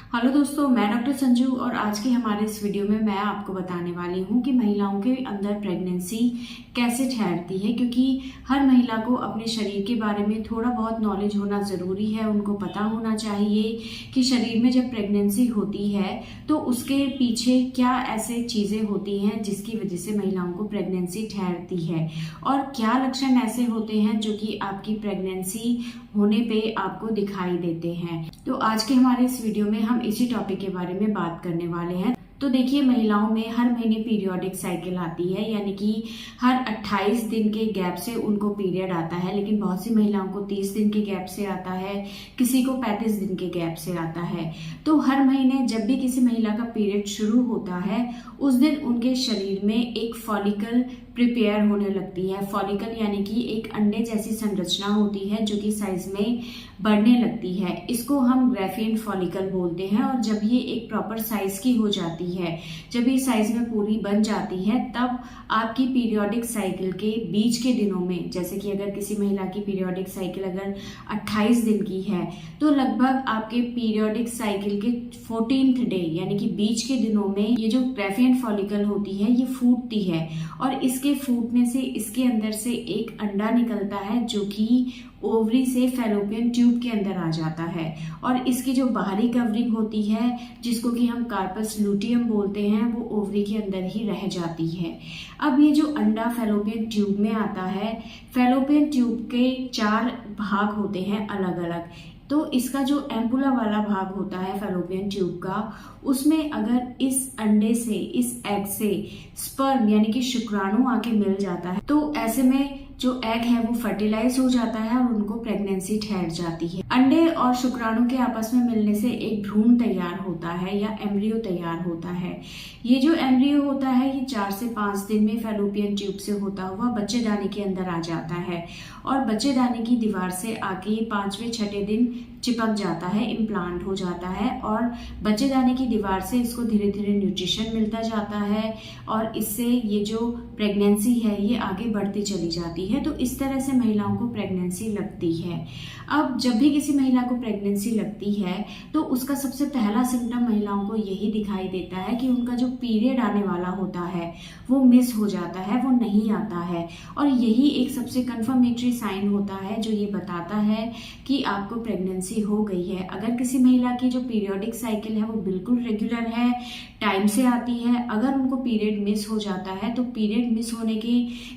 Hello दोस्तों, मैं doctor Sanju और आज के हमारे इस वीडियो में मैं आपको बताने वाली हूँ कि महिलाओं के अंदर प्रेगनेंसी कैसे ठहरती है। क्योंकि हर महिला को अपने शरीर के बारे में थोड़ा बहुत नॉलेज होना ज़रूरी है। उनको पता होना चाहिए कि शरीर में जब प्रेगनेंसी होती है तो उसके पीछे क्या ऐसे चीज़ें होती हैं जिसकी वजह से महिलाओं को प्रेगनेंसी ठहरती है, और क्या लक्षण ऐसे होते हैं जो कि आपकी प्रेगनेंसी होने पे आपको दिखाई देते हैं। तो आज के हमारे इस वीडियो में हम इसी टॉपिक के बारे में बात करने वाले हैं। तो देखिए, महिलाओं में हर महीने पीरियोडिक साइकिल आती है, यानी कि हर 28 दिन के गैप से उनको पीरियड आता है। लेकिन बहुत सी महिलाओं को 30 दिन के गैप से आता है, किसी को 35 दिन के गैप से आता है। तो हर महीने जब भी किसी महिला का पीरियड शुरू होता है उस दिन उनके शरीर में एक फॉलिकल प्रिपेयर होने लगती है। फॉलिकल यानी कि एक अंडे जैसी संरचना होती है जो कि साइज में बढ़ने लगती है। इसको हम ग्राफियन फॉलिकल बोलते हैं। और जब ये एक प्रॉपर साइज की हो जाती है, जब ये साइज में पूरी बन जाती है, तब आपकी पीरियोडिक साइकिल के बीच के दिनों में, जैसे कि अगर किसी महिला की पीरियोडिक साइकिल अगर 28 दिन की है तो लगभग आपके पीरियोडिक साइकिल के 14th डे यानी कि बीच के दिनों में ये जो ग्राफियन फॉलिकल होती है ये फूटती है। और इसके फूटने से इसके अंदर से एक अंडा निकलता है जो कि ओवरी से फैलोपियन ट्यूब के अंदर आ जाता है। और इसकी जो बाहरी कवरिंग होती है, जिसको कि हम कार्पस लूटियम बोलते हैं, वो ओवरी के अंदर ही रह जाती है। अब ये जो अंडा फैलोपियन ट्यूब में आता है, फैलोपियन ट्यूब के 4 भाग होते हैं अलग अलग। तो इसका जो एम्पुला वाला भाग होता है फैलोपियन ट्यूब का, उसमें अगर इस अंडे से, इस एग से स्पर्म यानी कि शुक्राणु आके मिल जाता है तो ऐसे में जो एग है वो फर्टिलाइज हो जाता है और उनको प्रेगनेंसी ठहर जाती है। अंडे और शुक्राणु के आपस में मिलने से एक भ्रूण तैयार होता है या एम्ब्रियो तैयार होता है। ये जो एम्ब्रियो होता है ये 4 से 5 दिन में फैलोपियन ट्यूब से होता हुआ बच्चेदानी के अंदर आ जाता है और बच्चेदानी की दीवार से आके 5वें-6ठे दिन चिपक जाता है, इम्प्लांट हो जाता है। और बच्चेदानी की दीवार से इसको धीरे धीरे न्यूट्रिशन मिलता जाता है और इससे ये जो प्रेगनेंसी है ये आगे बढ़ती चली जाती है। तो इस तरह से महिलाओं को प्रेगनेंसी लगती है। अब जब भी किसी महिला को प्रेगनेंसी लगती है तो उसका सबसे पहला सिम्टम महिलाओं को यही दिखाई देता है कि उनका जो पीरियड आने वाला होता है वो मिस हो जाता है, वो नहीं आता है। और यही एक सबसे कंफर्मेटरी साइन होता है जो ये बताता है कि आपको प्रेगनेंसी हो गई है। अगर किसी महिला की जो पीरियोडिक साइकिल है वो बिल्कुल रेगुलर है, टाइम से आती है, अगर उनको पीरियड मिस हो जाता है तो पीरियड मिस होने के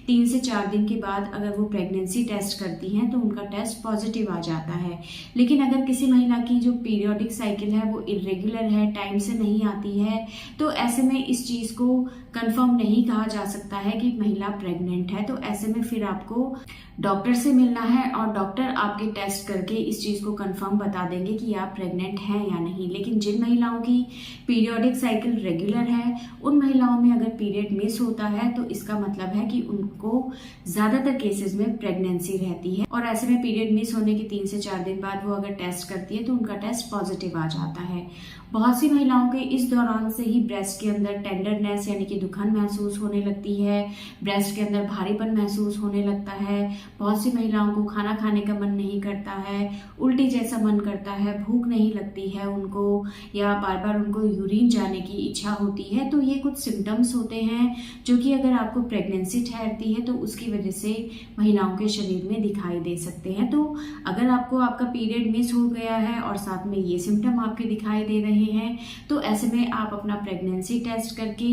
3 से 4 दिन के बाद अगर वो प्रेगनेंसी टेस्ट करती हैं तो उनका टेस्ट पॉजिटिव आ जाता है। लेकिन अगर किसी महिला की जो पीरियोडिक साइकिल है वो इरेगुलर है, टाइम से नहीं आती है, तो ऐसे में इस चीज को कंफर्म नहीं कहा जा सकता है कि महिला प्रेग्नेंट है। तो ऐसे में फिर आपको डॉक्टर से मिलना है और डॉक्टर आपके टेस्ट करके इस चीज को कंफर्म बता देंगे कि आप प्रेग्नेंट हैं या नहीं। लेकिन जिन महिलाओं की पीरियोडिक साइकिल रेगुलर है, उन महिलाओं में अगर पीरियड मिस होता है तो इसका मतलब है कि उनको ज्यादातर केसेस में प्रेगनेंसी रहती है। और ऐसे में पीरियड मिस होने के 3 से 4 दिन बाद वो अगर टेस्ट करती है तो उनका टेस्ट पॉजिटिव आ जाता है। बहुत सी महिलाओं के इस दौरान से ही ब्रेस्ट के अंदर टेंडरनेस यानी कि दुखन महसूस होने लगती है, ब्रेस्ट के अंदर भारीपन महसूस होने लगता है। बहुत सी महिलाओं को खाना खाने का मन नहीं करता है, उल्टी जैसा मन करता है, भूख नहीं लगती है उनको, या बार बार उनको यूरिन जाने की इच्छा होती है। तो ये कुछ सिम्टम्स होते हैं जो कि अगर आपको प्रेगनेंसी ठहरती है तो उसकी वजह से महिलाओं के शरीर में दिखाई दे सकते हैं। तो अगर आपको आपका पीरियड मिस हो गया है और साथ में ये सिम्टम आपके दिखाई दे रहे हैं तो ऐसे में आप अपना प्रेगनेंसी टेस्ट करके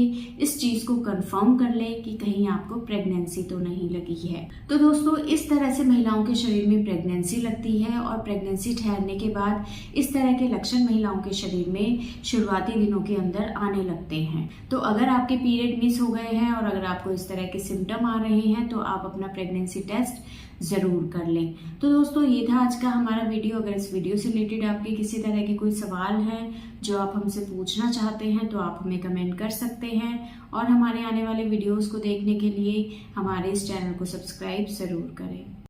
इस चीज को कंफर्म कर ले कि कहीं आपको प्रेगनेंसी तो नहीं लगी है। तो दोस्तों, इस तरह से महिलाओं के शरीर में प्रेगनेंसी लगती है और प्रेगनेंसी ठहरने के बाद इस तरह के लक्षण महिलाओं के शरीर में शुरुआती दिनों के अंदर आने लगते हैं। तो अगर आपके पीरियड मिस हो गए हैं और अगर आपको इस तरह के सिम्टम आ रहे हैं तो आप अपना प्रेगनेंसी टेस्ट जरूर कर लें। तो दोस्तों, ये था आज का हमारा वीडियो। अगर इस वीडियो से रिलेटेड आपके किसी तरह के कोई सवाल हैं जो आप हमसे पूछना चाहते हैं तो आप हमें कमेंट कर सकते हैं। और हमारे आने वाले वीडियोस को देखने के लिए हमारे इस चैनल को सब्सक्राइब जरूर करें।